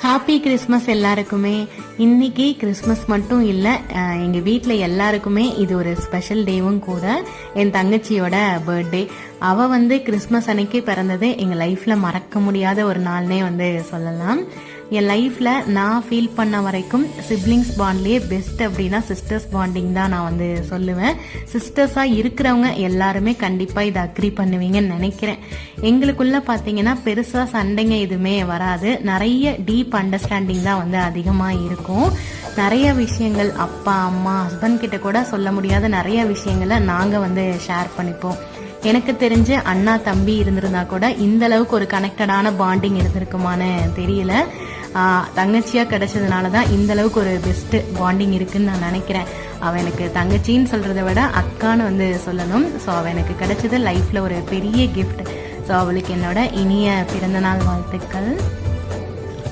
Happy Christmas எல்லாருக்குமே. இன்னைக்கு Christmas மட்டும் இல்லை, எங்கள் வீட்டில் எல்லாருக்குமே இது ஒரு ஸ்பெஷல் டேவும் கூட. என் தங்கச்சியோட பர்த்டே. அவள் கிறிஸ்மஸ் அன்னைக்கு பிறந்தது எங்கள் லைஃப்பில் மறக்க முடியாத ஒரு நாள்னே சொல்லலாம். என் லைஃப்பில் நான் ஃபீல் பண்ண வரைக்கும் சிப்ளிங்ஸ் பாண்ட்லேயே பெஸ்ட் அப்படின்னா சிஸ்டர்ஸ் பாண்டிங் தான் நான் சொல்லுவேன். சிஸ்டர்ஸாக இருக்கிறவங்க எல்லாருமே கண்டிப்பாக இதை அக்ரி பண்ணுவீங்கன்னு நினைக்கிறேன். எங்களுக்குள்ள பார்த்தீங்கன்னா பெருசாக சண்டைங்க எதுவுமே வராது. நிறைய டீப் அண்டர்ஸ்டாண்டிங் தான் அதிகமாக இருக்கும். நிறைய விஷயங்கள் அப்பா அம்மா ஹஸ்பண்ட் கிட்ட கூட சொல்ல முடியாத நிறைய விஷயங்களை நாங்கள் ஷேர் பண்ணிப்போம். எனக்கு தெரிஞ்சு அண்ணா தம்பி இருந்திருந்தா கூட இந்த அளவுக்கு ஒரு கனெக்டடான பாண்டிங் இருந்திருக்குமான்னு தெரியல. தங்கச்சியா கிடைச்சதுனாலதான் இந்த அளவுக்கு ஒரு பெஸ்ட் பாண்டிங் இருக்குன்னு நான் நினைக்கிறேன். அவ எனக்கு தங்கச்சின்னு சொல்றதை விட அக்கான்னு சொல்லணும். ஸோ அவ எனக்கு கிடைச்சது லைஃப்ல ஒரு பெரிய கிஃப்ட். ஸோ அவளுக்கு என்னோட இனிய பிறந்தநாள் வாழ்த்துக்கள்.